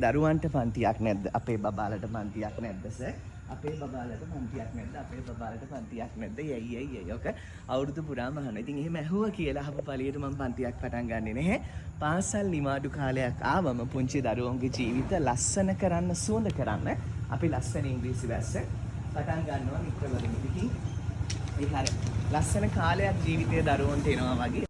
දරුවන්ට පන්තියක් නැද්ද? අපේ බබාලට පන්තියක් නැද්ද සර්? අපේ බබාලට පන්තියක් නැද්ද? අපේ බබාලට පන්තියක් නැද්ද? යයි ඔක අවුරුදු පුරාම අහනවා. ඉතින් එහෙම ඇහුවා කියලා අහපු පළියට මම පන්තියක් පටන් ගන්නෙ නැහැ. පාසල් නිවාඩු කාලයක් ආවම පුංචි දරුවන්ගේ ජීවිත ලස්සන කරන්න, සුවඳ කරන්න අපි ලස්සන ඉංග්‍රීසි වැස්ස පටන් ගන්නවා මිත්‍රවරුනි. ඉතින් ඒ හරිය ලස්සන කාලයක් ජීවිතයේ දරුවන්ට එනවා වගේ.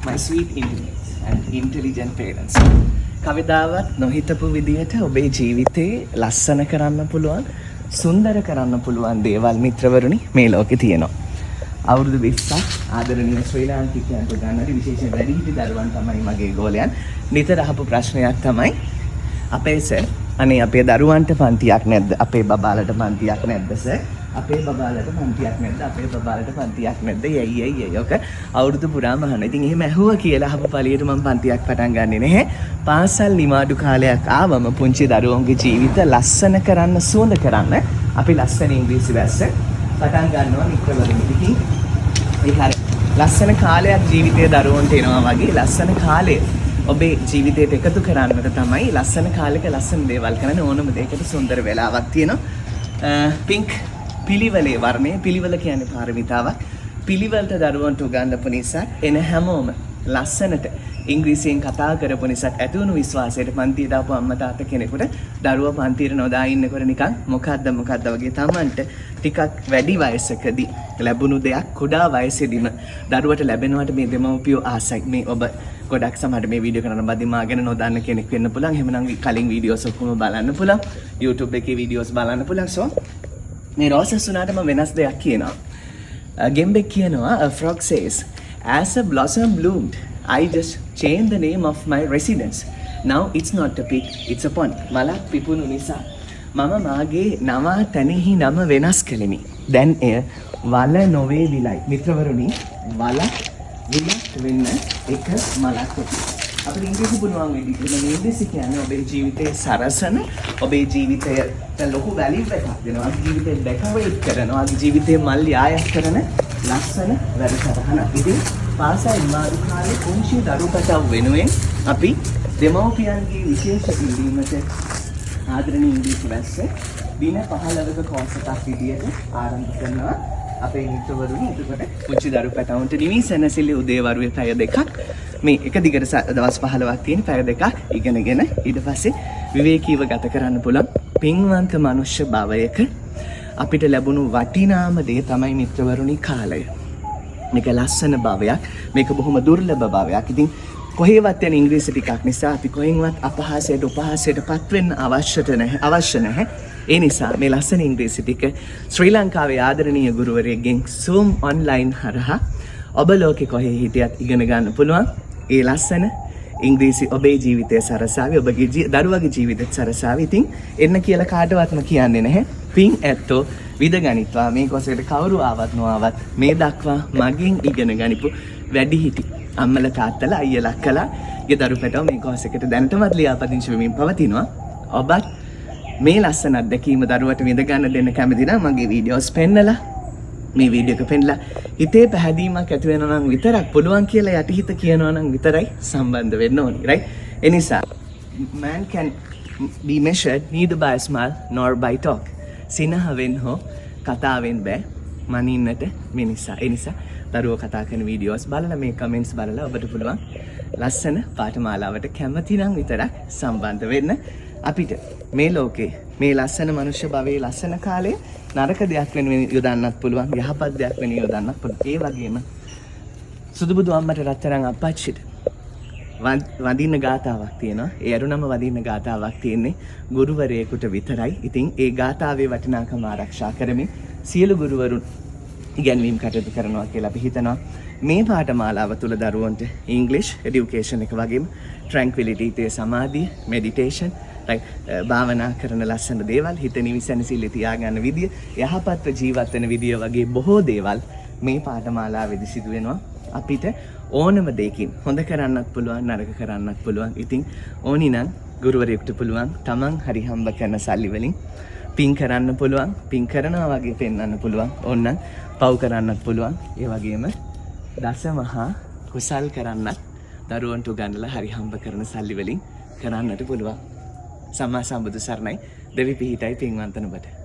My sweet intimates and intelligent parents. කවදාවත් නොහිතපු විදිහට ඔබේ ජීවිතේ ලස්සන කරන්න පුළුවන්, සුන්දර කරන්න පුළුවන් දේවල් මිත්‍රවරුනි මේ ලෝකේ තියෙනවා. අවුරුදු 20ක් ආදරණීය ශ්‍රී ලාංකිකයන්ට ගන්නට විශේෂයෙන් වැඩිහිටි දරුවන් තමයි මගේ ගෝලයන්. නිතර අහපු ප්‍රශ්නයක් තමයි අපේ සර් අනේ අපේ දරුවන්ට පන්තියක් නැද්ද? අපේ බබාලට පන්තියක් නැද්ද සර්? අපේ බබාලට පන්තියක් නැද්ද? අපේ බබාලට පන්තියක් නැද්ද? යයි ඔක අවුරුදු පුරාම අහනවා. ඉතින් එහෙම ඇහුවා කියලා අහපු පළියට මම පන්තියක් පටන් ගන්නෙ නැහැ. පාසල් නිවාඩු කාලයක් ආවම පුංචි දරුවන්ගේ ජීවිත ලස්සන කරන්න, සුවඳ කරන්න අපි ලස්සන ඉංග්‍රීසි වැස්ස පටන් ගන්නවා මිත්‍රවරුනි. ඉතින් ඒ හරිය ලස්සන කාලයක් ජීවිතයේ දරුවන්ට එනවා වගේ ලස්සන කාලය ඔබේ ජීවිතයට එකතු කරන්නට තමයි ලස්සන කාලෙක ලස්සන දේවල් කරන්න ඕනම දෙයකට සුන්දර වෙලාවක් තියෙනවා. පින්ක් පිළිවෙලේ වර්ණය, පිළිවෙල කියන්නේ පාරමිතාවක්. පිළිවෙලට දරුවන්ට උගන්වපු නිසා එන හැමෝම ලස්සනට ඉංග්‍රීසියෙන් කතා කරපු නිසා ඇති වුණු විශ්වාසයට පන්තියට ආපු අම්මා තාත්තා කෙනෙකුට දරුවා පන්තියට නොදා ඉන්නකොට නිකන් මොකද්ද වගේ Tamanට ටිකක් වැඩි වයසකදී ලැබුණු දෙයක් කුඩා වයසේදීම දරුවට ලැබෙනවට මේ දෙමව්පියෝ ආසයි. මේ ඔබ ගොඩක් සමහරට මේ වීඩියෝ කරන බදින් මාගෙන නොදන්න කෙනෙක් වෙන්න පුළුවන්. එහෙමනම් කලින් වීඩියෝස් ඔක්කොම බලන්න පුළුවන්. YouTube එකේ වීඩියෝස් බලන්න පුළුවන්. So මේ රෝසස් උනාටම වෙනස් දෙයක් කියනවා. ගෙම්බෙක් කියනවා a frog says as a blossom bloomed I just changed the name of my residence. Now it's not a pig, it's a pond. මලක් පිපුණු නිසා මම මාගේ නවාතැනෙහි නම වෙනස් කළෙමි. දැන් එය වල නොවේ විලයි. මිත්‍රවරුනි, වල විලක් වෙන්න එක මලක් වෙයි. අපිට ඉංග්‍රීසි පුළුවන් වෙන්නේ. මේ ඉංග්‍රීසි කියන්නේ ඔබේ ජීවිතයේ සරසන, ඔබේ ජීවිතයට ලොකු වැලියු එකක් දෙනවා. ජීවිතේ ඩෙකෝරේට් කරනවා. ජීවිතේ මල් යායස් කරන ලස්සන වැඩසටහන. ඉතින් පාසල් නිවාඩු කාලේ පුංචි දරුපටව වෙනුවෙන් අපි දෙමව්පියන්ගේ විශේෂ ඉල්ලීමට ආදරණීය ඉංග්‍රීසි වැස්ස දින 15ක කෝස් එකක් විදියට ආරම්භ කරනවා. අපේ මිත්‍රවරුනි, එතකොට පුංචි දරුපටවන්ට නිවි සැනසෙල්ලේ උදේවරුේ පැය දෙකක් මේ එක දිගට දවස් 15ක් තියෙන පැය දෙකක් ඉගෙනගෙන ඊට පස්සේ විවේකීව ගත කරන්න පුළුවන් පින්වන්ත මනුෂ්‍ය භවයක අපිට ලැබුණු වටිනාම දේ තමයි මිත්‍රවරුනි කාලය. මේක ලස්සන භවයක්. මේක බොහොම දුර්ලභ භවයක්. ඉතින් කොහේවත් යන ඉංග්‍රීසි ටිකක් නිසා අපි කොහෙන්වත් අපහාසයට උපහාසයට පත් වෙන්න අවශ්‍ය නැහැ. ඒ නිසා මේ ලස්සන ඉංග්‍රීසි ටික ශ්‍රී ලංකාවේ ආදරණීය ගුරුවරයෙක්ගෙන් Zoom online හරහා ඔබ ලෝකේ කොහේ හිටියත් ඉගෙන ගන්න පුළුවන්. ඒ ලස්සන ඉංග්‍රීසි ඔබේ ජීවිතය සරසාවි, ඔබගේ දරුවගේ ජීවිතයත් සරසාවි. ඉතින් එන්න කියලා කාටවත්ම කියන්නේ නැහැ. පින් ඇත්තෝ විද ගනිත්වා. මේ කොසෙට කවුරු ආවත් නොආවත් මේ දක්වා මගෙන් ඉගෙන ගනිපු වැඩිහිටි අම්මලා තාත්තලා අයියලා අක්කලා ගේ දරුපැටව මේ කොසෙකට දැනටමත් ලියාපදිංචි වෙමින් පවතිනවා. ඔබත් මේ ලස්සන අත්දැකීම දරුවට විඳ ගන්න දෙන්න කැමති නම් මගේ වීඩියෝස් පෙන්නලා මේ වීඩියෝ එක පෙන්නලා හිතේ පැහැදීමක් ඇති වෙනවා නම් විතරක් පුළුවන් කියලා යටිහිත කියනවා නම් විතරයි සම්බන්ධ වෙන්න ඕනි. right? ඒ නිසා man can be measured neither by a smile nor by talk. සිනහවෙන් හෝ කතාවෙන් බෑ මනින්නට මිනිසා. ඒ නිසා දරුවෝ කතා කරන වීඩියෝස් බලලා මේ කමෙන්ට්ස් බලලා ඔබට පුළුවන් ලස්සන පාඨමාලාවට කැමති නම් විතරක් සම්බන්ධ වෙන්න. අපිට මේ ලෝකේ මේ ලස්සන මනුෂ්‍ය භවයේ ලස්සන කාලේ නරක දෙයක් වෙනුවෙන් යොදන්නත් පුළුවන්, යහපත් දෙයක් වෙනුවෙන් යොදන්නත් පුළුවන්. ඒ වගේම සුදුබුදු අම්මට රත්තරන් අප්පච්චිට වදින්න ගාතාවක් තියෙනවා. ඒ අරුණම වදින්න ගාතාවක් තියෙන්නේ ගුරුවරයෙකුට විතරයි. ඉතින් ඒ ගාතාවේ වටිනාකම ආරක්ෂා කරමින් සියලු ගුරුවරුන් ඉගැන්වීම් කටයුතු කරනවා කියලා අපි හිතනවා. මේ පාඨමාලාව තුළ දරුවන්ට ඉංග්‍රීසි এডুকেෂන් එක වගේම ට්‍රැන්ක්විලිටි, තේ සමාධිය, මෙඩිටේෂන්, භාවනා කරන ලස්සන දේවල්, හිත නිවිසනසිල්ල තියාගන්න විදිය, යහපත්ව ජීවත් වෙන විදිය වගේ බොහෝ දේවල් මේ පාඨමාලාවේදී සිදු වෙනවා. අපිට ඕනම දෙයකින් හොඳ කරන්නත් පුළුවන්, නරක කරන්නත් පුළුවන්. ඉතින් ඕනි නම් ගුරුවරයෙකුට පුළුවන් තමන් හරි හම්බ කරන සල්ලි වලින් පින් කරන්න පුළුවන්, පින් කරනවා වගේ පෙන්වන්න පුළුවන්. ඕනනම් පව් කරන්නත් පුළුවන්. ඒ වගේම දසමහා කුසල් කරන්නත් දරුවන්ට උගන්වලා හරි හම්බ කරන සල්ලි වලින් කරන්නට පුළුවන්. සම්මා සම්බුදු සරණයි. දෙවි පිහිටයි පින්වන්තන ඔබට.